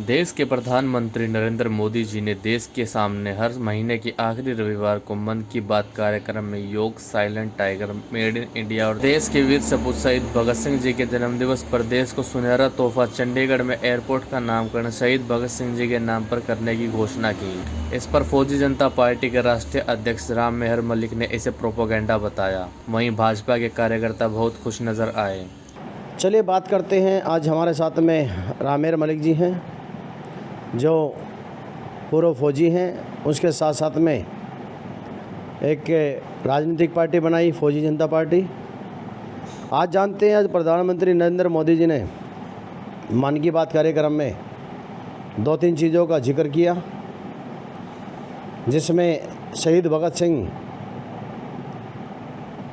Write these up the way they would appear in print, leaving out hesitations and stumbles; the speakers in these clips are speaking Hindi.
देश के प्रधानमंत्री नरेंद्र मोदी जी ने देश के सामने हर महीने के आखिरी रविवार को मन की बात कार्यक्रम में योग, silent tiger, made in India और देश के वीर सपूत शहीद भगत सिंह जी के जन्मदिवस पर देश को सुनहरा तोहफा चंडीगढ़ में एयरपोर्ट का नामकरण शहीद भगत सिंह जी के नाम पर करने की घोषणा की। इस पर फौजी जनता पार्टी के राष्ट्रीय अध्यक्ष राम मेहर मलिक ने इसे प्रोपेगेंडा बताया। वहीं भाजपा के कार्यकर्ता बहुत खुश नजर आए। चलिए बात करते हैं। आज हमारे साथ में राम मेहर मलिक जी हैं जो पूर्व फौजी हैं, उसके साथ साथ में एक राजनीतिक पार्टी बनाई फौजी जनता पार्टी। आज जानते हैं, आज प्रधानमंत्री नरेंद्र मोदी जी ने मन की बात कार्यक्रम में 2-3 चीज़ों का जिक्र किया, जिसमें शहीद भगत सिंह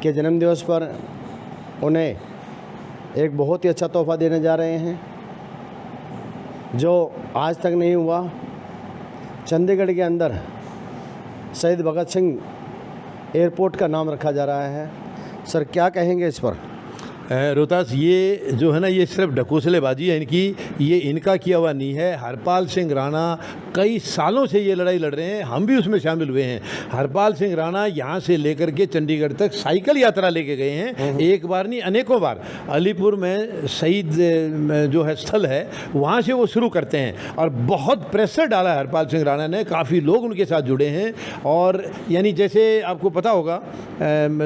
के जन्मदिवस पर उन्हें एक बहुत ही अच्छा तोहफा देने जा रहे हैं जो आज तक नहीं हुआ। चंडीगढ़ के अंदर शहीद भगत सिंह एयरपोर्ट का नाम रखा जा रहा है। सर, क्या कहेंगे इस पर? रोहतास, ये जो है ना, ये सिर्फ ढकोसलेबाजी है इनकी, ये इनका किया हुआ नहीं है। हरपाल सिंह राणा कई सालों से ये लड़ाई लड़ रहे हैं, हम भी उसमें शामिल हुए हैं। हरपाल सिंह राणा यहाँ से लेकर के चंडीगढ़ तक साइकिल यात्रा लेके गए हैं, एक बार नहीं अनेकों बार। अलीपुर में शहीद जो है स्थल है, वहाँ से वो शुरू करते हैं और बहुत प्रेशर डाला है हरपाल सिंह राणा ने। काफ़ी लोग उनके साथ जुड़े हैं और यानी जैसे आपको पता होगा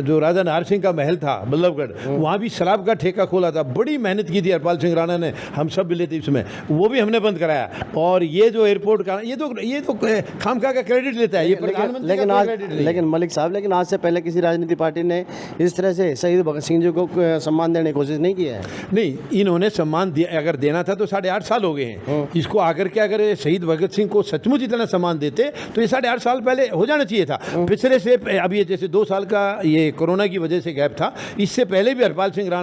जो राजा नाहर सिंह का महल था बल्लभगढ़, वहाँ भी शराब का ठेका खोला था। बड़ी मेहनत की थी हरपाल सिंह राणा ने, हम सब मिले थे इसमें, वो भी हमने बंद कराया। और ये जो एयरपोर्ट का ये तो खामखा का क्रेडिट लेता है ये प्रधानमंत्री। लेकिन मलिक साहब, लेकिन आज से पहले किसी राजनीतिक पार्टी ने इस तरह से शहीद भगत सिंह जी को सम्मान देने की कोशिश नहीं की है। नहीं, इन्होंने सम्मान अगर देना था तो 8.5 साल हो गए हैं इसको आकर के। अगर शहीद भगत सिंह को सचमुच इतना सम्मान देते तो ये 8.5 साल पहले हो जाना चाहिए था। पिछले से अब ये जैसे 2 साल का ये कोरोना की वजह से गैप था, इससे पहले भी हरपाल सिंह राणा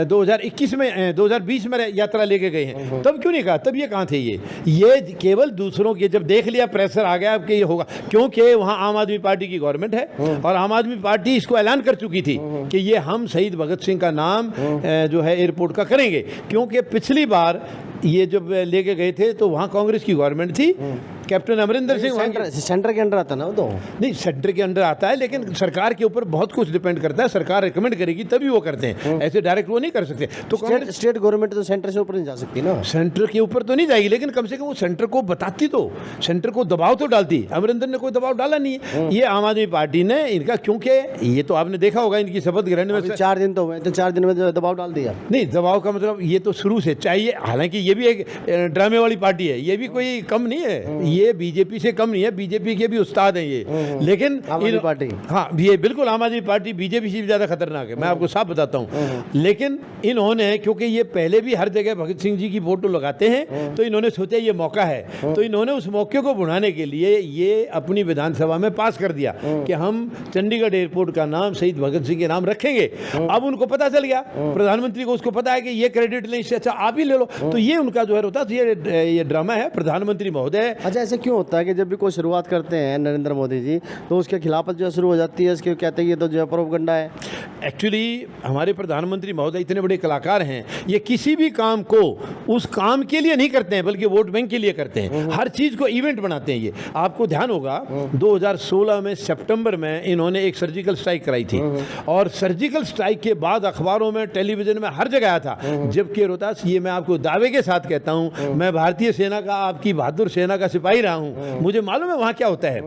2021 में 2020 में यात्रा लेके गए हैं। तब क्यों नहीं कहा? तब ये कहाँ थे? ये केवल दूसरों के जब देख लिया, प्रेशर आ गया कि ये होगा, क्योंकि वहाँ आम आदमी पार्टी की गवर्नमेंट है और आम आदमी पार्टी इसको ऐलान कर चुकी थी कि ये हम शहीद भगत सिंह का नाम जो है एयरपोर्ट का करेंगे। क्योंकि पिछली बार ये जब लेके गए थे तो वहाँ कांग्रेस की गवर्नमेंट थी, कैप्टन अमरिंदर सिंह सेंटर के अंडर आता ना वो तो नहीं, सेंटर के अंडर आता है, लेकिन सरकार के ऊपर बहुत कुछ डिपेंड करता है। सरकार रिकमेंड करेगी तभी वो करते हैं, ऐसे डायरेक्ट वो नहीं कर सकते। तो स्टेट गवर्नमेंट तो सेंटर से ऊपर नहीं जा सकती ना। सेंटर के ऊपर तो नहीं जाएगी, लेकिन कम से कम वो सेंटर को बताती, तो सेंटर को दबाव तो डालती। अमरिंदर ने कोई दबाव डाला नहीं है, ये आम आदमी पार्टी ने इनका, क्योंकि ये तो आपने देखा होगा इनकी शपथ ग्रहण में 4 दिन तो हुए, तो 4 दिन में दबाव डाल दिया। नहीं, दबाव का मतलब ये तो शुरू से चाहिए। हालांकि ये भी एक ड्रामे वाली पार्टी है, ये भी कोई कम नहीं है, ये बीजेपी से कम नहीं है, बीजेपी के भी उस्ताद हैं ये। लेकिन आम आदमी पार्टी, हाँ, ये बिल्कुल आम आदमी पार्टी बीजेपी से भी ज़्यादा खतरनाक है, मैं आपको साफ बताता हूँ। लेकिन इन्होंने, क्योंकि ये पहले भी हर जगह भगत सिंह जी की फोटो लगाते हैं, तो इन्होंने सोचा ये मौका है, तो इन्होंने उस मौके को बढ़ाने के लिए ये अपनी विधानसभा में पास कर दिया कि हम चंडीगढ़ एयरपोर्ट का नाम शहीद भगत सिंह के नाम रखेंगे। अब उनको पता चल गया, प्रधानमंत्री को उसको पता है कि ये क्रेडिट ले, इससे अच्छा आप ही ले लो। तो ये उनका जो है होता है, ये ड्रामा है प्रधानमंत्री महोदय। अच्छा, ऐसे क्यों होता है कि जब भी कोई शुरुआत करते हैं नरेंद्र मोदी जी तो उसके खिलाफत जो शुरू हो जाती है, इसके कहते हैं ये तो जो प्रोपेगेंडा है। एक्चुअली हमारे प्रधानमंत्री महोदय इतने बड़े कलाकार हैं, ये किसी भी काम को उस काम के लिए नहीं करते हैं, बल्कि वोट बैंक के लिए करते हैं। हर चीज़ को इवेंट बनाते हैं। ये आपको ध्यान होगा 2016 में सितंबर में इन्होंने एक सर्जिकल स्ट्राइक कराई थी और सर्जिकल स्ट्राइक के बाद अखबारों में, टेलीविजन में, हर जगह आया था। जबकि रोहतास, ये मैं आपको दावे के साथ कहता हूँ, मैं भारतीय सेना का, आपकी बहादुर सेना का सिपाही रहा हूँ, मुझे मालूम है वहाँ क्या होता है।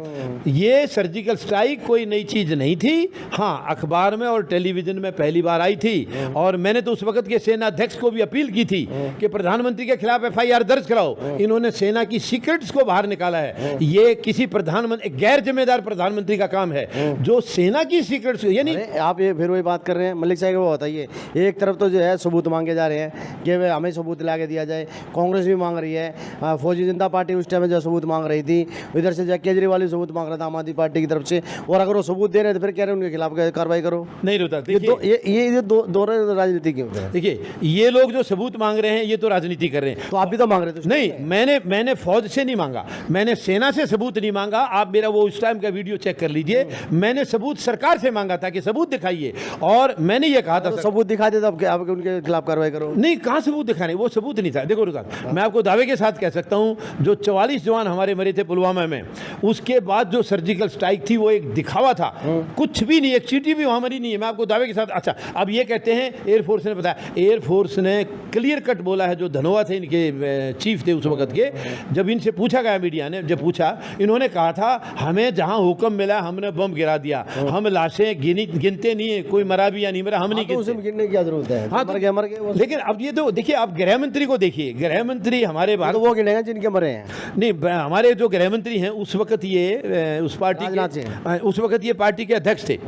ये सर्जिकल स्ट्राइक कोई नई चीज़ नहीं थी। हाँ, अखबार में और टेलीविजन में पहली बार आई थी और मैंने तो उस वक्त के सेना अध्यक्ष को भी अपील की थी कि प्रधानमंत्री के खिलाफ FIR दर्ज कराओ। इन्होंने सेना की सीक्रेट्स को बाहर निकाला है। ये किसी प्रधानमंत्री, गैर जिम्मेदार प्रधानमंत्री का काम है जो सेना की सीक्रेट्स, यानी आप ये फिर वही बात कर रहे हैं मलिक साहब, वो बताइए, एक तरफ तो जो है सबूत मांगे जा रहे हैं कि हमें सबूत ला के दिया जाए, कांग्रेस भी मांग रही है, फौजी जनता पार्टी उस टाइम में जो सबूत सबूत मांग रही थी, इधर से जाके केजरीवाल भी सबूत मांग रहा था आम आदमी पार्टी की तरफ से, और अगर वो सबूत दे रहे हैं तो फिर कह रहे हैं उनके खिलाफ कार्रवाई करो। नहीं रोहतास, ये देखिए दो राजनीति क्यों होता है? देखिए, ये लोग जो सबूत मांग रहे हैं ये तो राजनीति कर रहे हैं। तो आप भी तो मांग रहे थे। नहीं, मैंने फौज से नहीं मांगा, मैंने सेना से सबूत नहीं मांगा। आप मेरा वो उस टाइम का वीडियो चेक कर लीजिए। मैंने सबूत सरकार से मांगा था कि सबूत दिखाइए, और मैंने ये कहा था तो सबूत दिखा दे तो आप उनके खिलाफ कार्रवाई करो। नहीं, कहाँ सबूत दिखाने, वो सबूत नहीं था। देखो रुदास, मैं आपको दावे के साथ कह सकता हूँ, जो 44 जवान हमारे मरे थे पुलवामा में, उसके बाद जो सर्जिकल स्ट्राइक थी वो एक दिखावा था, कुछ भी नहीं, एक चीटी भी वहाँ मरी नहीं है। मैं आपको दावे के साथ, अच्छा अब ये कहते हैं एयरफोर्स ने बताया, एयरफोर्स ने क्लियर कट बोला है, जो धनोआ थे इनके चीफ थे उस वक्त के, जब इनसे पूछा गया, मीडिया ने जब पूछा, इन्होंने कहा था हमें जहां हुक्म मिला हमने बम गिरा दिया, हम लाशें गिनते नहीं है, कोई मरा भी या नहीं मरा हम नहीं तो उसे गिनने की क्या जरूरत है? हाँ, मर गए। लेकिन अब ये तो देखिए, आप गृह मंत्री को देखिए, गृह मंत्री हमारे भारत, तो वो गिनेगा जिनके मरे हैं। नहीं, हमारे जो गृह मंत्री हैं उस वक्त ये उस पार्टी के, उस वक्त ये पार्टी के अध्यक्ष थे।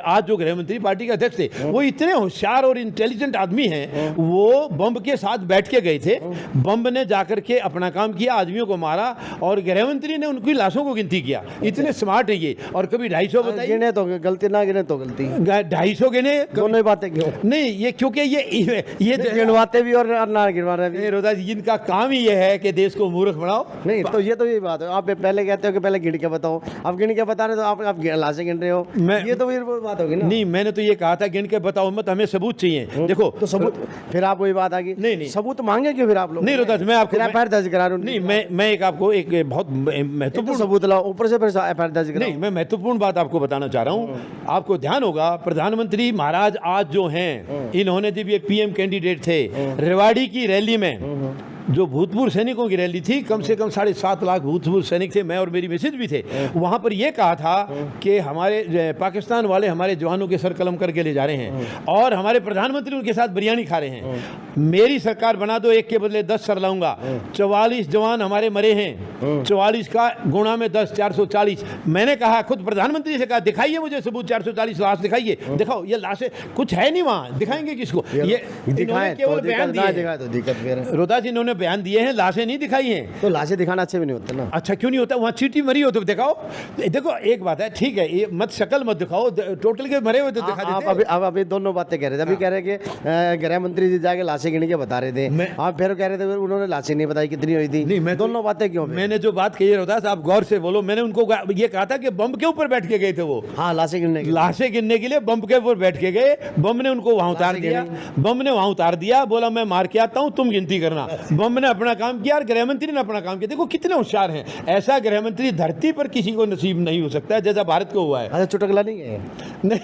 आज जो गृह मंत्री पार्टी के अध्यक्ष थे, वो इतने होशियार और इंटेलिजेंट आदमी हैं, वो बम के साथ बैठ के गए थे, बम ने जाकर के अपना काम किया, आदमियों को मारा, और गृह मंत्री ने उनकी लाशों को गिनती किया। इतने स्मार्ट है ये। और कभी 250 बताइए, गिने तो गलती, ना गिने तो गलती, 250 गिने, दोनों ही बातें क्यों? नहीं, ये क्योंकि ये गिनवाते भी और ना गिनवाते भी। रोहतास, इनका काम ही ये है कि देश को मूर्ख बनाओ। नहीं तो ये बात है, आप पहले कहते हो कि पहले गिन के बताओ, अब गिन के बता रहे तो आप लाशें गिन रहे हो, ये तो फिर बात होगी ना। नहीं, मैंने तो ये कहा था गिन के बताओ मत, हमें सबूत चाहिए। देखो तो सबूत, फिर आप वही बात आ गई। नहीं, सबूत मांगे क्यों फिर आप लोग? नहीं रोहतास, मैं आपको एफआईआर दर्ज करा रहा हूं। नहीं, मैं एक आपको एक बहुत महत्वपूर्ण सबूत लाओ, ऊपर से फिर एफआईआर दर्ज करा। नहीं, मैं महत्वपूर्ण बात आपको बताना चाह रहा हूँ। आपको ध्यान होगा, प्रधानमंत्री महाराज आज जो हैं, इन्होंने जब ये पीएम कैंडिडेट थे, रेवाड़ी की रैली में जो भूतपूर्व सैनिकों की रैली थी, कम से कम 7.5 लाख भूतपूर्व सैनिक थे, मैं और मेरी मिसेज भी थे वहाँ पर। ये कहा था कि हमारे पाकिस्तान वाले हमारे जवानों के सर कलम करके ले जा रहे हैं, और हमारे प्रधानमंत्री उनके साथ बिरयानी खा रहे हैं। मेरी सरकार बना दो, एक के बदले 10 सर लाऊंगा। 44 जवान हमारे मरे हैं, 44 का गुणा में 10, 440। मैंने कहा, खुद प्रधानमंत्री से कहा, दिखाइए मुझे सबूत, 440 लाश दिखाइए, दिखाओ ये लाशें, कुछ है नहीं वहाँ, दिखाएंगे किसको? ये दिखाएं केवल बयान दिए। रोहतास, इन्होंने बयान दिए हैं, लाशें नहीं दिखाई हैं। तो लाशें दिखाना अच्छे भी नहीं होता ना। अच्छा क्यों नहीं होता? वहाँ चीटी मरी हो तो दिखाओ। देखो एक बात है, ठीक है, ये मत शक्ल मत दिखाओ, टोटल के मरे हुए तो दिखा देते। अभी दोनों बातें कह रहे थे। अभी कह रहे कि गृह मंत्री जी जाके लाशें गिन के बता रहे थे, आप फिर कह रहे थे उन्होंने लाशें नहीं बताई कितनी हुई थी। नहीं, मैं दोनों बातें क्यों? मैंने जो बात कही रोहतास, आप गौर से बोलो, मैंने उनको ये कहा था कि बम के ऊपर बैठ के गए थे वो। हाँ, लाशें गिनने के लिए बम के ऊपर बैठ के गए, बम ने उनको वहां उतार दिया, बम ने वहां उतार दिया, बोला मैं मार के आता हूं, तुम गिनती करना। बम ने अपना काम किया और गृह मंत्री ने अपना काम किया। देखो कितने होशियार हैं। ऐसा गृह मंत्री धरती पर किसी को नसीब नहीं हो सकता जैसा भारत को हुआ है। अरे चुटकला नहीं है। नहीं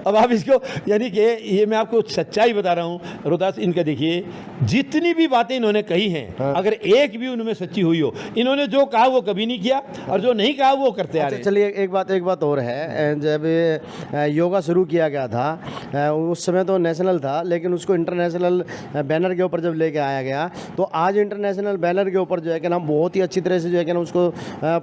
अब आप इसको, यानी कि ये मैं आपको सच्चाई बता रहा हूँ रोहतास, इनका देखिए जितनी भी बातें इन्होंने कही हैं, अगर एक भी उनमें सच्ची हुई हो, इन्होंने जो कहा वो कभी नहीं किया, और जो नहीं कहा वो करते आ रहे हैं। चलिए एक बात और है, जब योगा शुरू किया गया था उस समय तो नेशनल था, लेकिन उसको इंटरनेशनल बैनर के ऊपर जब लेके आया गया, तो आज इंटरनेशनल बैनर के ऊपर जो है कि ना बहुत ही अच्छी तरह से जो है कि ना उसको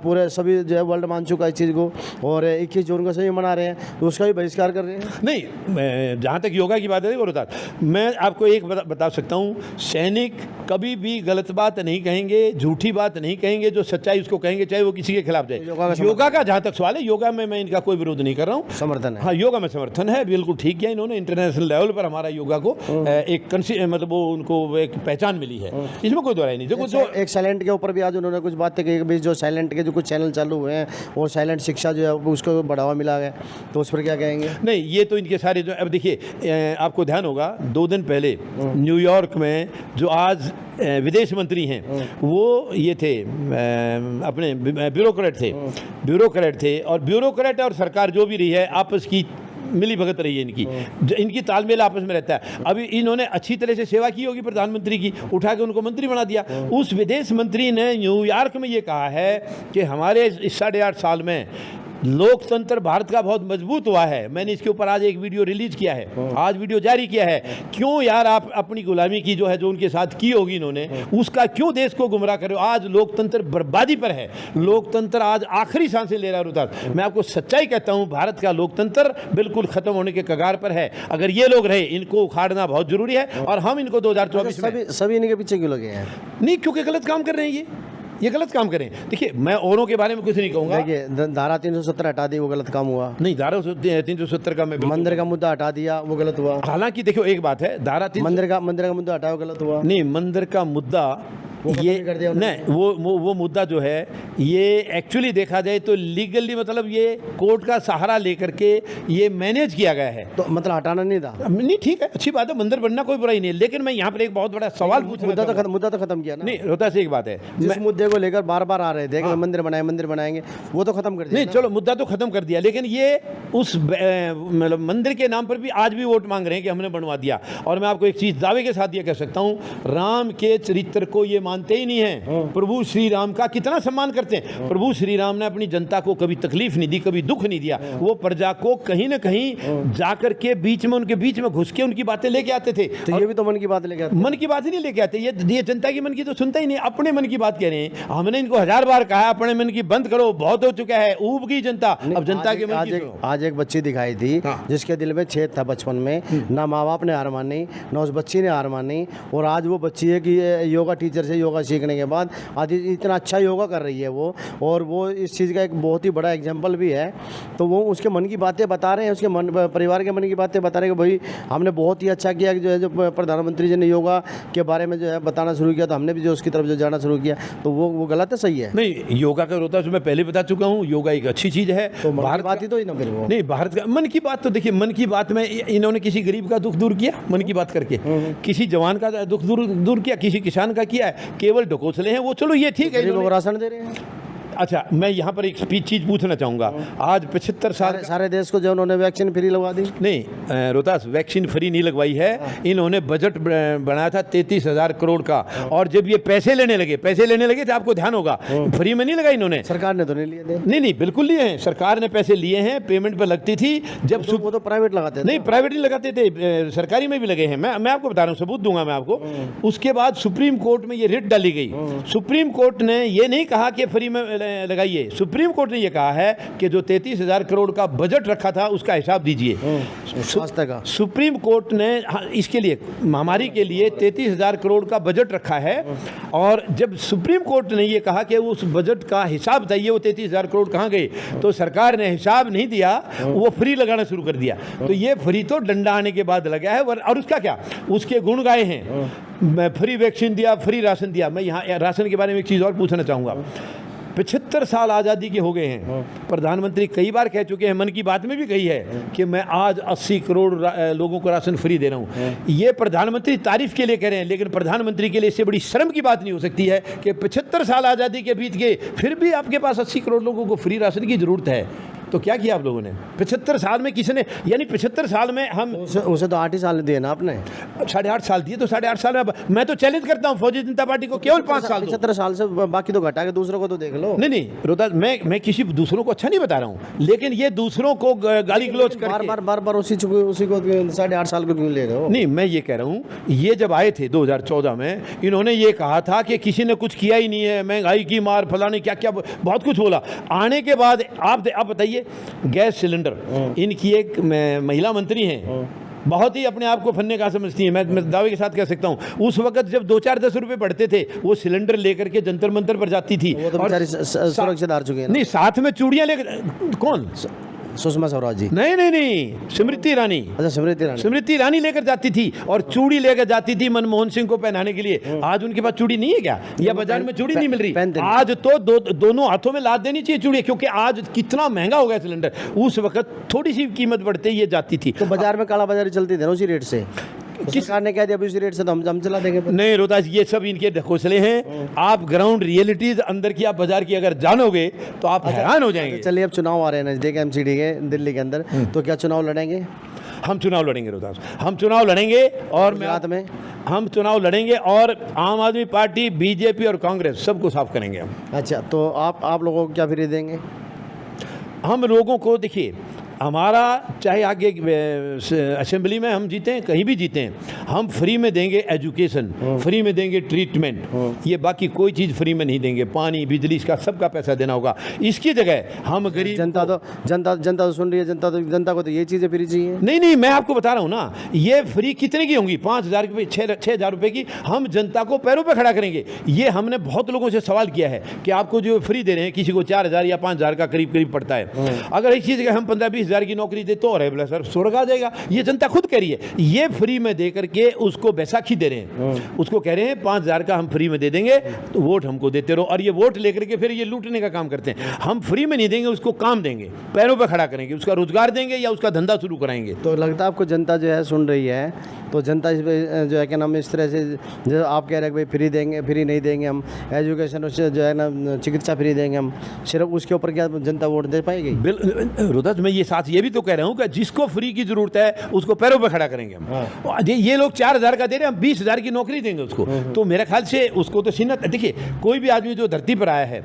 पूरे सभी जो है वर्ल्ड मान चुका है इस चीज़ को, और 21 जून को सभी मना रहे हैं, तो उसका भी बहिष्कार कर रहे हैं। नहीं, जहाँ तक योगा की बात है रोहतास, मैं आपको एक बता सकता हूँ, सैनिक कभी भी गलत बात नहीं कहेंगे, झूठी बात नहीं कहेंगे, जो सच्चाई उसको कहेंगे, चाहे वो किसी के खिलाफ जाए। योगा का जहाँ तक सवाल है, योगा में मैं इनका कोई विरोध नहीं कर रहा हूँ, समर्थन है। हाँ, योगा में समर्थन है, बिल्कुल ठीक है। इन्होंने इंटरनेशनल लेवल पर हमारा योगा को एक मतलब वो उनको एक पहचान मिली है, इसमें कोई दोहराई नहीं। देखो जो एक साइलेंट के ऊपर भी आज उन्होंने कुछ बातें कही, जो साइलेंट के जो कुछ चैनल चालू हुए हैं और साइलेंट शिक्षा जो है उसको बढ़ावा मिला है, तो उस पर क्या कहेंगे? नहीं, ये तो इनके सारे जो, अब देखिए आपको ध्यान होगा 2 दिन पहले न्यूयॉर्क में जो आज विदेश मंत्री हैं, वो ये थे अपने ब्यूरोक्रेट थे, और ब्यूरोक्रेट और सरकार जो भी रही है आपस की मिली भगत रही है इनकी तालमेल आपस में रहता है। अभी इन्होंने अच्छी तरह से सेवा की होगी प्रधानमंत्री की, उठा के उनको मंत्री बना दिया। उस विदेश मंत्री ने न्यूयॉर्क में ये कहा है कि हमारे इस 8.5 साल में लोकतंत्र भारत का बहुत मजबूत हुआ है। मैंने इसके ऊपर आज एक वीडियो रिलीज किया है, आज वीडियो जारी किया है। क्यों यार आप अपनी गुलामी की जो है, जो उनके साथ की होगी इन्होंने, उसका क्यों देश को गुमराह कर रहे हो? आज लोकतंत्र बर्बादी पर है, लोकतंत्र आज आखिरी सांसें ले रहा है रोहतास। मैं आपको सच्चाई कहता हूं, भारत का लोकतंत्र बिल्कुल खत्म होने के कगार पर है। अगर ये लोग रहे, इनको उखाड़ना बहुत जरूरी है, और हम इनको 2024 में सभी इनके पीछे क्यों लगे हैं? नहीं, क्योंकि गलत काम कर रहे हैं ये। ये गलत काम करें। देखिए मैं औरों के बारे में कुछ नहीं कहूँगा। देखिए धारा 370 हटा दी, वो गलत काम हुआ। नहीं, धारा 370 का मैं मंदिर का मुद्दा हटा दिया, वो गलत हुआ। हालांकि देखो एक बात है, धारा 3 मंदिर का मुद्दा हटाओ, गलत हुआ। नहीं, मंदिर का मुद्दा वो खत्म ये ही कर दिया उन्होंने। नहीं, वो मुद्दा जो है ये एक्चुअली देखा जाए तो लीगली मतलब ये कोर्ट का सहारा लेकर के ये मैनेज किया गया है। तो मतलब हटाना नहीं था। नहीं ठीक है, अच्छी बात है, मंदिर बनना कोई बुराई नहीं है, लेकिन मैं यहाँ पर एक बहुत बड़ा सवाल पूछना मुद्दा चाहूँगा। तो खत्म किया ना। नहीं, रोहतास से एक बात है, जिस मुद्दे को लेकर बार बार आ रहे थे कि मंदिर बनाएंगे, वो तो खत्म कर दिया नहीं ना। चलो मुद्दा तो खत्म कर दिया, लेकिन ये उस मतलब मंदिर के नाम पर भी आज भी वोट मांग रहे हैं कि हमने बनवा दिया। और मैं आपको एक चीज दावे के साथ ये कह सकता हूँ, राम के चरित्र को ये मानते ही नहीं है। प्रभु श्री राम का कितना सम्मान करते हैं। प्रभु श्री राम ने अपनी जनता को कभी तकलीफ नहीं दी, कभी दुख नहीं दिया। वो प्रजा को कहीं ना कहीं जाकर के बीच में उनके बीच में घुस के उनकी बातें लेके आते थे। तो ये भी तो मन की बात लेके आते। मन की बात ही नहीं लेके आते, ये जनता की मन की तो सुनता ही नहीं, अपने मन की बात कह रहे हैं। हमने इनको 1000 बार कहा अपने मन की बंद करो, बहुत हो चुका है, ऊब गई जनता, अब जनता के मन की सुनो। आज एक बच्ची दिखाई थी जिसके दिल में छेद था बचपन में, ना माँ बाप ने हार मानी, ना उस बच्ची ने हार मानी। और आज वो बच्ची है कि योगा टीचर से योगा सीखने के बाद आज इतना अच्छा योगा कर रही है वो, और वो इस चीज़ का एक बहुत ही बड़ा एग्जाम्पल भी है। तो वो उसके मन की बातें बता रहे हैं, उसके मन परिवार के मन की बातें बता रहे हैं कि भाई हमने बहुत ही अच्छा किया कि जो है जो प्रधानमंत्री जी ने योगा के बारे में जो है बताना शुरू किया, तो हमने भी जो उसकी तरफ जो जाना शुरू किया। तो वो गलत है, सही है? नहीं, योगा का रोता मैं पहले बता चुका हूँ, योगा एक अच्छी चीज़ है। तो भारत बात ही तो ही ना फिर वो। नहीं, भारत का मन की बात तो देखिए, मन की बात में इन्होंने किसी गरीब का दुख दूर किया मन की बात करके, किसी जवान का दुख दूर किया, किसी किसान का किया है, केवल ढकोसले हैं वो। चलो ये ठीक है, गरीबों को राशन दे रहे हैं। अच्छा मैं यहाँ पर एक चीज़ पूछना चाहूँगा। आज 75 साल सारे देश को जो उन्होंने वैक्सीन फ्री लगवा दी। नहीं रोहतास, वैक्सीन फ्री नहीं लगवाई है। इन्होंने बजट बनाया था 33,000 करोड़ का, और जब ये पैसे लेने लगे तो आपको ध्यान होगा फ्री में नहीं लगा इन्होंने। सरकार ने तो नहीं लिए थे। नहीं बिल्कुल लिए हैं, सरकार ने पैसे लिए हैं, पेमेंट पर लगती थी। जब वो तो प्राइवेट लगाते थे। नहीं, प्राइवेट नहीं लगाते थे, सरकारी में भी लगे हैं। मैं आपको बता रहा हूँ, सबूत दूंगा मैं आपको। उसके बाद सुप्रीम कोर्ट में ये रिट डाली गई। सुप्रीम कोर्ट ने ये नहीं कहा कि फ्री में लगाइए, सुप्रीम कोर्ट ने यह कहा है कि जो 33,000 करोड़ का बजट रखा था उसका हिसाब दीजिए। स्वास्थ्य का सुप्रीम कोर्ट ने इसके लिए, महामारी के लिए 33,000 करोड़ का बजट रखा है, और जब सुप्रीम कोर्ट ने यह कहा कि उस बजट का हिसाब चाहिए, वो 33,000 करोड़ कहाँ गए, तो सरकार ने हिसाब नहीं दिया, वो फ्री लगाना शुरू कर दिया। तो ये फ्री तो डंडा आने के बाद लगा है, और उसका क्या, उसके गुण गाए हैं। मैं फ्री वैक्सीन दिया, फ्री राशन दिया। मैं यहाँ राशन के बारे में एक चीज़ और पूछना चाहूँगा। 75 साल आज़ादी के हो गए हैं, प्रधानमंत्री कई बार कह चुके हैं, मन की बात में भी कही है कि मैं आज 80 करोड़ लोगों को राशन फ्री दे रहा हूँ। ये प्रधानमंत्री तारीफ के लिए कह रहे हैं, लेकिन प्रधानमंत्री के लिए इससे बड़ी शर्म की बात नहीं हो सकती है कि 75 साल आज़ादी के बीत गए, फिर भी आपके पास 80 करोड़ लोगों को फ्री राशन की ज़रूरत है। तो क्या किया आप लोगों ने 75 साल में? किसी ने, यानी 75 साल में हम उसे तो 8 ही साल दिए ना आपने। 8.5 साल दिए, तो 8.5 साल में मैं तो चैलेंज करता हूँ फौजी जनता पार्टी को, केवल 5 साल। 75 साल से बाकी तो घटा के दूसरों को तो देख लो। नहीं रोहतास, मैं किसी दूसरों को अच्छा नहीं बता रहा हूँ, लेकिन ये दूसरों को गाली गलौज करके बार बार उसी को 8.5 साल को क्यों ले रहे हो? नहीं, मैं ये कह रहा हूँ, ये जब आए थे 2014 में, इन्होंने ये कहा था कि किसी ने कुछ किया ही नहीं है, महंगाई की मार, फलाने क्या क्या बहुत कुछ बोला। आने के बाद आप बताइए, गैस सिलेंडर, इनकी एक महिला मंत्री हैं, बहुत ही अपने आप को फन्ने का समझती है। मैं दावे के साथ कह सकता हूँ, उस वक्त जब 2-4-10 रुपए बढ़ते थे, वो सिलेंडर लेकर के जंतर मंतर पर जाती थी। वो तो बेचारी सुरक्षित हार चुके हैं। नहीं, साथ में चूड़ियाँ लेकर, कौन? सुषमा स्वराज जी। नहीं, स्मृति ईरानी। अच्छा, स्मृति ईरानी लेकर जाती थी, और चूड़ी लेकर जाती थी मनमोहन सिंह को पहनाने के लिए। आज उनके पास चूड़ी नहीं है क्या, या बाजार में चूड़ी नहीं मिल रही? आज तो दोनों हाथों में लाद देनी चाहिए चूड़ी, क्योंकि आज कितना महंगा हो गया सिलेंडर। उस वक्त थोड़ी सी कीमत बढ़ते ही ये जाती थी। तो बाजार में काला बाजारी चलती थी ना उसी रेट से। सरकार ने कह दिया उसी रेट से तो हम चला देंगे। नहीं रोहतास, ये सब इनके ढकोसले हैं। आप ग्राउंड रियलिटीज अंदर की, आप बाजार की अगर जानोगे तो आप हैरान हो जाएंगे। चलिए, अब चुनाव आ रहे हैं नजदीक एमसीडी के, दिल्ली के अंदर, तो क्या चुनाव लड़ेंगे? हम चुनाव लड़ेंगे रोहतास, हम चुनाव लड़ेंगे। और गुजरात में हम चुनाव लड़ेंगे, और आम आदमी पार्टी, बीजेपी और कांग्रेस सबको साफ करेंगे हम। अच्छा, तो आप लोगों को क्या फ्री देंगे? हम लोगों को, देखिए, हमारा चाहे आगे असेंबली में हम जीते हैं, कहीं भी जीते हैं, हम फ्री में देंगे एजुकेशन, फ्री में देंगे ट्रीटमेंट, ये बाकी कोई चीज़ फ्री में नहीं देंगे। पानी बिजली इसका सबका पैसा देना होगा। इसकी जगह हम गरीब जनता तो सुन रही है, जनता को तो ये चीज़ें फ्री चाहिए। नहीं, मैं आपको बता रहा हूँ ना, ये फ्री कितने की होंगी? 5,000 रुपये, 6,000 रुपये की। हम जनता को पैरों पे खड़ा करेंगे। ये हमने बहुत लोगों से सवाल किया है कि आपको जो फ्री दे रहे हैं, किसी को 4,000 या 5,000 का करीब पड़ता है, अगर इस चीज़ का हम 15-20,000 की नौकरी दे तो अरे बोला सर स्वर्ग आ जाएगा। ये जनता खुद कह रही है। ये फ्री में दे करके उसको बैसाखी दे रहे हैं, उसको कह रहे हैं 5,000 का हम फ्री में दे देंगे, तो वोट हमको देते रहो। और ये वोट लेकर के फिर ये लूटने का काम करते हैं। हम फ्री में नहीं देंगे, उसको काम देंगे, पैरों पर खड़ा करेंगे, उसका रोजगार देंगे या उसका धंधा शुरू कराएंगे। तो लगता है आपको जनता जो है सुन रही है, तो जनता इस पे जो है क्या नाम इस तरह से जो आप कह रहे हैं कि भाई फ्री देंगे, फ्री नहीं देंगे हम, एजुकेशन उससे जो है ना चिकित्सा फ्री देंगे हम, सिर्फ उसके ऊपर क्या जनता वोट दे पाएगी? रुदत, मैं ये साथ ये भी तो कह रहा हूँ कि जिसको फ्री की जरूरत है उसको पैरों पर खड़ा करेंगे हम। ये लोग 4,000 का दे रहे हैं, हम 20,000 की नौकरी देंगे उसको। तो मेरे ख्याल से उसको तो सीना, देखिए कोई भी आदमी जो धरती पर आया है,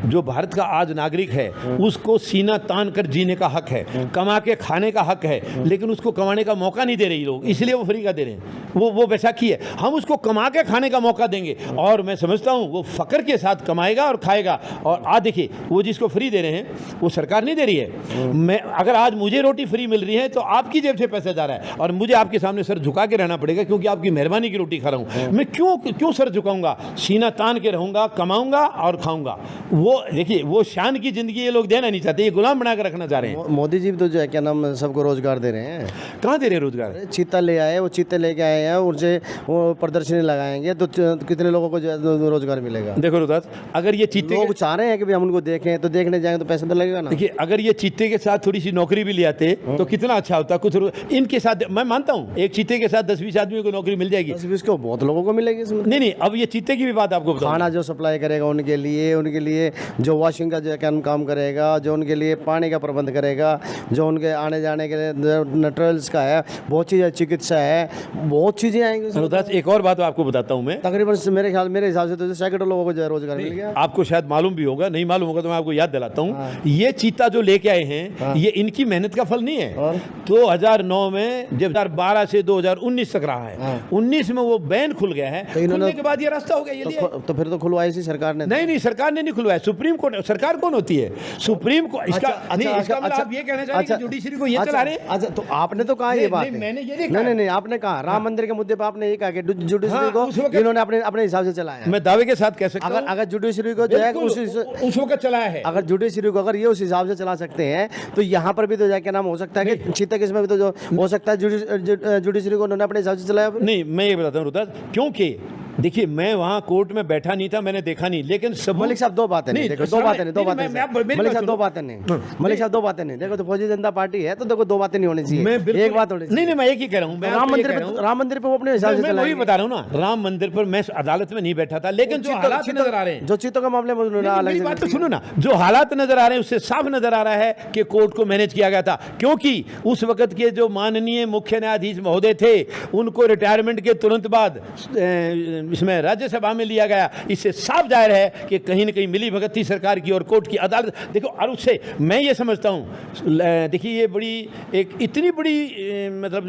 जो भारत का आज नागरिक है, उसको सीना तान कर जीने का हक है, कमा के खाने का हक है, लेकिन उसको कमाने का मौका नहीं दे रही लोग, इसलिए वो फ्री का दे रहे हैं। वो बैसाखी है। हम उसको कमा के खाने का मौका देंगे और मैं समझता हूँ वो फकर के साथ कमाएगा और खाएगा। और आज देखिए वो जिसको फ्री दे रहे हैं वो सरकार नहीं दे रही है। मैं अगर आज मुझे रोटी फ्री मिल रही है तो आपकी जेब से पैसा जा रहा है और मुझे आपके सामने सर झुका के रहना पड़ेगा, क्योंकि आपकी मेहरबानी की रोटी खा रहा हूँ। मैं क्यों सर झुकाऊंगा? सीना तान के रहूंगा, कमाऊंगा और खाऊंगा। वो देखिए वो शान की जिंदगी ये लोग देना नहीं चाहते, ये गुलाम बना कर रखना चाह रहे हैं। मोदी जी तो जो है क्या नाम सबको रोजगार दे रहे हैं। कहाँ दे रहे हैं रोजगार? चीता ले आए, वो चीते लेके आए हैं, उनसे वो प्रदर्शनी लगाएंगे तो कितने लोगों को जो है रोजगार मिलेगा? देखो रुदास, अगर ये चीते लोग चाह रहे हैं कि भाई हम उनको देखें, तो देखने जाएंगे तो पैसा तो लगेगा ना। देखिए अगर ये चीते के साथ थोड़ी सी नौकरी भी ले आते तो कितना अच्छा होता। कुछ इनके साथ मैं मानता हूँ एक चीते के साथ 10-20 आदमियों को नौकरी मिल जाएगी। 10-20 को बहुत लोगों को मिलेगी इसमें। नहीं, अब ये चीते की भी बात आपको बताऊं। खाना जो सप्लाई करेगा उनके लिए जो वॉशिंग का जो काम करेगा, जो उनके लिए पानी का प्रबंध करेगा, जो उनके आने जाने के लिए ट्रेवल्स का है, बहुत चीज़ें, चिकित्सा है, बहुत चीज़ें आएंगी। एक और बात आपको बताता हूँ मैं, तकरीबन मेरे हिसाब से तो सैकड़ों लोगों को जो है रोजगार मिल गया। आपको शायद मालूम भी होगा, नहीं मालूम होगा तो मैं आपको याद दिलाता हूँ। ये चीता जो लेके आए हैं ये इनकी मेहनत का फल नहीं है। 2009 में जब 2012 से 2019 तक रहा है, 19 में वो बैन खुल गया है, खुलने के बाद ये रास्ता हो गया। ये तो फिर तो खुलवाई सी सरकार ने? नहीं, सरकार ने नहीं खुलवाया, सुप्रीम कोर्ट। सरकार कौन होती है? Supreme court. इसका आप ये कहना चाह रहे हैं कि जुडिशरी को ये चला रहे हैं? अच्छा, तो आपने तो कहा ये बात है। मैंने ये नहीं, आपने कहा राम मंदिर के मुद्दे पर आपने ये कहा कि जुडिशरी को इन्होंने अपने हिसाब से चलाया। मैं दावे के साथ कह सकता हूं, अगर जुडिशरी को जो है उस वक्त चलाया है, अगर जुडिशरी को अगर ये उस हिसाब से चला सकते हैं तो यहाँ पर भी तो क्या नाम हो सकता है कि चीता केस में भी तो जो हो सकता है जुडिशरी को उन्होंने अपने हिसाब से चलाया। नहीं, मैं ये बताता हूँ रुदास, क्योंकि देखिए मैं वहाँ कोर्ट में बैठा नहीं था, मैंने देखा नहीं, लेकिन सब मलिक साहब दो बातें नहीं, देखो दो बातें नहीं, मलिक साहब दो बातें नहीं, देखो तो फौजी जनता पार्टी है तो देखो दो बातें नहीं होनी चाहिए, एक बात होनी चाहिए। नहीं, मैं एक ही कह रहा हूँ। राम मंदिर पर वो अपने हिसाब से चला। वही बता रहा हूँ ना, राम मंदिर पर मैं अदालत में नहीं बैठा था, लेकिन जो हालात नजर आ रहे हैं, जो चीतों के मामले में बात तो सुनो ना, जो हालात नजर आ रहे हैं उससे साफ नजर आ रहा है कि कोर्ट को मैनेज किया गया था। क्योंकि उस वक्त के जो माननीय मुख्य न्यायाधीश महोदय थे उनको रिटायरमेंट के तुरंत बाद इसमें राज्यसभा में लिया गया। इससे साफ जाहिर है कि कहीं न कहीं मिली भगत थी सरकार की और कोर्ट की, अदालत। देखो, और उससे मैं ये समझता हूँ, देखिए ये बड़ी एक इतनी बड़ी मतलब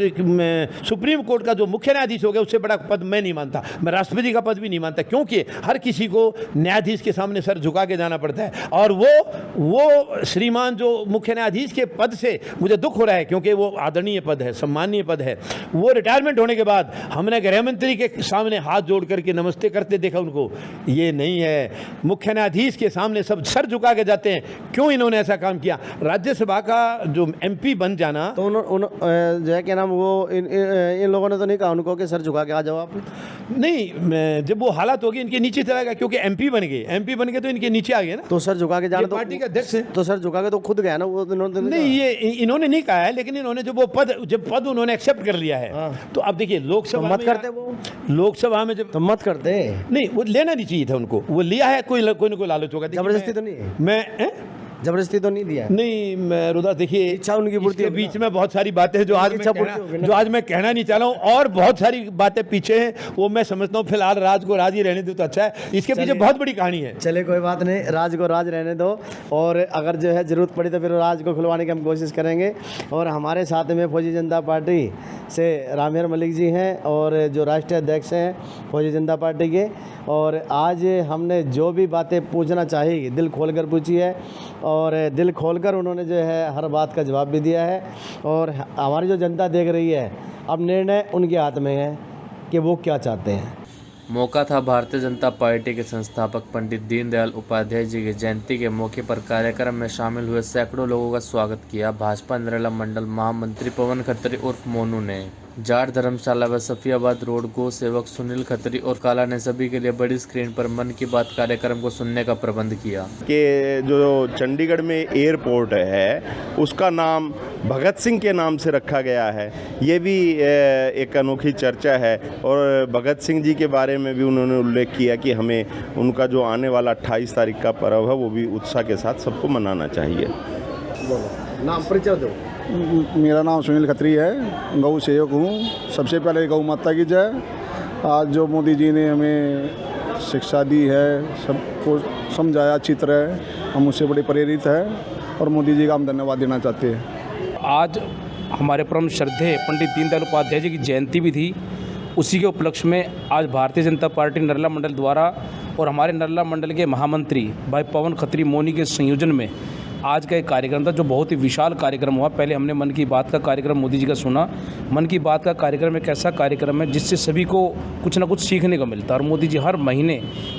सुप्रीम कोर्ट का जो मुख्य न्यायाधीश हो गया उससे बड़ा पद मैं नहीं मानता, मैं राष्ट्रपति का पद भी नहीं मानता, क्योंकि हर किसी को न्यायाधीश के सामने सर झुका के जाना पड़ता है। और वो श्रीमान जो मुख्य न्यायाधीश के पद से मुझे दुख हो रहा है, क्योंकि वो आदरणीय पद है, सम्मानीय पद है। वो रिटायरमेंट होने के बाद हमने गृह मंत्री के सामने हाथ जोड़ करके नमस्ते करते देखा उनको। ये नहीं है, मुख्य न्यायाधीश के सामने सब सर झुका के जाते हैं। क्यों इन्होंने ऐसा काम किया? राज्यसभा का जो MP बन जाना, तो जो है क्या नाम वो इन लोगों ने तो नहीं कहा उनको कि सर झुका के आ जाओ आप? नहीं, जब वो हालत होगी इनके नीचे चला गया, क्योंकि MP बन गए तो इनके नीचे आ गए ना। तो सर झुका के जाना तो पार्टी का अध्यक्ष है, तो सर झुका के तो खुद गया ना वो। नहीं, ये इन्होंने नहीं कहा है, लेकिन इन्होंने जब पद उन्होंने एक्सेप्ट कर लिया है। तो अब देखिए लोकसभा मत करते, वो लोकसभा में जब तो मत करते नहीं, वो लेना नहीं चाहिए था उनको, वो लिया है, कोई ना कोई लालच होगा। जबरदस्ती तो नहीं है। जबरदस्ती तो नहीं दिया है? नहीं मैं रुदा देखिए, इच्छा उनकी पूर्ति इसके होगी बीच में बहुत सारी बातें हैं जो आज इच्छा पूर्ति होगी ना। जो आज मैं कहना नहीं चाह रहा हूँ, और बहुत सारी बातें पीछे हैं, वो मैं समझता हूँ फिलहाल राज को राज ही रहने दो तो अच्छा है। इसके पीछे बहुत बड़ी कहानी है। चले कोई बात नहीं, राज को राज रहने दो, और अगर जो है ज़रूरत पड़ी तो फिर राज को खुलवाने की हम कोशिश करेंगे। और हमारे साथ में फौजी जनता पार्टी से रामेर मलिक जी हैं, और जो राष्ट्रीय अध्यक्ष हैं फौजी जनता पार्टी के। और आज हमने जो भी बातें पूछना चाहिए दिल खोलकर पूछी है, और दिल खोलकर उन्होंने जो है हर बात का जवाब भी दिया है। और हमारी जो जनता देख रही है, अब निर्णय उनके हाथ में है कि वो क्या चाहते हैं। मौका था भारतीय जनता पार्टी के संस्थापक पंडित दीनदयाल उपाध्याय जी की जयंती के मौके पर कार्यक्रम में शामिल हुए सैकड़ों लोगों का स्वागत किया। भाजपा नरेला मंडल महामंत्री पवन खत्री उर्फ मोनू ने जाट धर्मशाला व सफियाबाद रोड गो सेवक सुनील खत्री और काला ने सभी के लिए बड़ी स्क्रीन पर मन की बात कार्यक्रम को सुनने का प्रबंध किया। कि जो चंडीगढ़ में एयरपोर्ट है उसका नाम भगत सिंह के नाम से रखा गया है, ये भी एक अनोखी चर्चा है। और भगत सिंह जी के बारे में भी उन्होंने उल्लेख किया कि हमें उनका जो आने वाला 28 तारीख का पर्व है वो भी उत्साह के साथ सबको मनाना चाहिए। नाम परिचय दो। मेरा नाम सुनील खत्री है, गौ सेवक हूँ। सबसे पहले गौ माता की जय। आज जो मोदी जी ने हमें शिक्षा दी है, सबको समझाया अच्छी तरह, हम उससे बड़े प्रेरित हैं और मोदी जी का हम धन्यवाद देना चाहते हैं। आज हमारे परम श्रद्धेय पंडित दीनदयाल उपाध्याय जी की जयंती भी थी। उसी के उपलक्ष्य में आज भारतीय जनता पार्टी नरेला मंडल द्वारा और हमारे नरेला मंडल के महामंत्री भाई पवन खत्री मोनी के संयोजन में आज का एक कार्यक्रम था जो बहुत ही विशाल कार्यक्रम हुआ। पहले हमने मन की बात का कार्यक्रम मोदी जी का सुना। मन की बात का कार्यक्रम एक ऐसा कार्यक्रम है जिससे सभी को कुछ ना कुछ सीखने को मिलता है, और मोदी जी हर महीने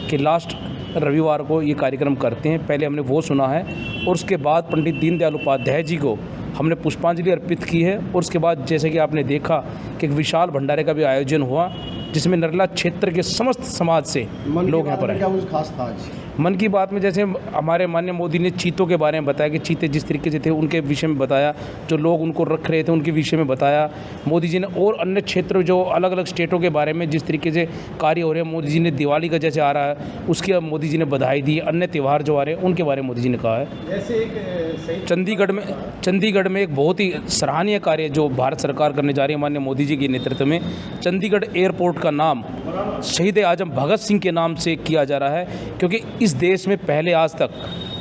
के लास्ट रविवार को ये कार्यक्रम करते हैं। पहले हमने वो सुना है, और उसके बाद पंडित दीनदयाल उपाध्याय जी को हमने पुष्पांजलि अर्पित की है। और उसके बाद जैसे कि आपने देखा कि एक विशाल भंडारे का भी आयोजन हुआ जिसमें नरेला क्षेत्र के समस्त समाज से लोग यहाँ पर आए। क्या कुछ खास था आज? मन की बात में जैसे हमारे माननीय मोदी ने चीतों के बारे में बताया कि चीते जिस तरीके से थे उनके विषय में बताया, जो लोग उनको रख रहे थे उनके विषय में बताया मोदी जी ने। और अन्य क्षेत्र जो अलग अलग स्टेटों के बारे में जिस तरीके से कार्य हो रहे हैं, मोदी जी ने दिवाली का जैसे आ रहा है उसकी मोदी जी ने बधाई दी। अन्य त्यौहार जो आ रहे हैं उनके बारे में मोदी जी ने कहा है। जैसे एक चंडीगढ़ में एक बहुत ही सराहनीय कार्य जो भारत सरकार करने जा रही है माननीय मोदी जी के नेतृत्व में। चंडीगढ़ एयरपोर्ट का नाम शहीद आजम भगत सिंह के नाम से किया जा रहा है, क्योंकि इस देश में पहले आज तक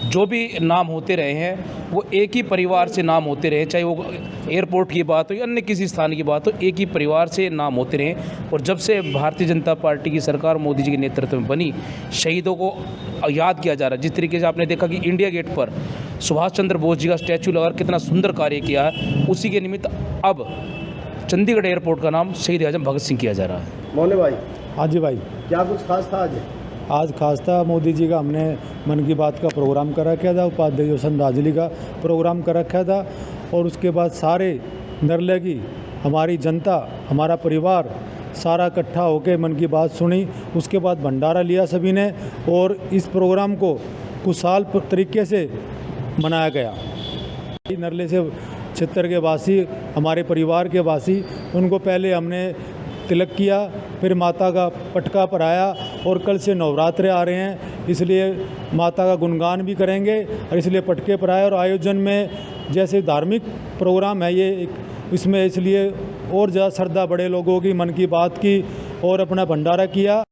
जो भी नाम होते रहे हैं वो एक ही परिवार से नाम होते रहे, चाहे वो एयरपोर्ट की बात हो या अन्य किसी स्थान की बात हो, एक ही परिवार से नाम होते रहे। और जब से भारतीय जनता पार्टी की सरकार मोदी जी के नेतृत्व में बनी, शहीदों को याद किया जा रहा है। जिस तरीके से आपने देखा कि इंडिया गेट पर सुभाष चंद्र बोस जी का स्टैचू लगाकर कितना सुंदर कार्य किया है, उसी के निमित्त अब चंडीगढ़ एयरपोर्ट का नाम शहीद आजम भगत सिंह किया जा रहा है। मोने भाई, हाँ जी भाई, क्या कुछ खास था आज? आज खास था मोदी जी का हमने मन की बात का प्रोग्राम कर रखा था, उपाध्याय श्रद्धांजलि का प्रोग्राम कर रखा था, और उसके बाद सारे नरले की हमारी जनता, हमारा परिवार सारा इकट्ठा होकर मन की बात सुनी। उसके बाद भंडारा लिया सभी ने, और इस प्रोग्राम को खुशहाल तरीके से मनाया गया। नरले से क्षेत्र के वासी, हमारे परिवार के वासी, उनको पहले हमने तिलक किया, फिर माता का पटका पराया, और कल से नवरात्रे आ रहे हैं इसलिए माता का गुणगान भी करेंगे, और इसलिए पटके पराए। और आयोजन में जैसे धार्मिक प्रोग्राम है ये इसमें इसलिए और ज़्यादा श्रद्धा बड़े लोगों की मन की बात की और अपना भंडारा किया।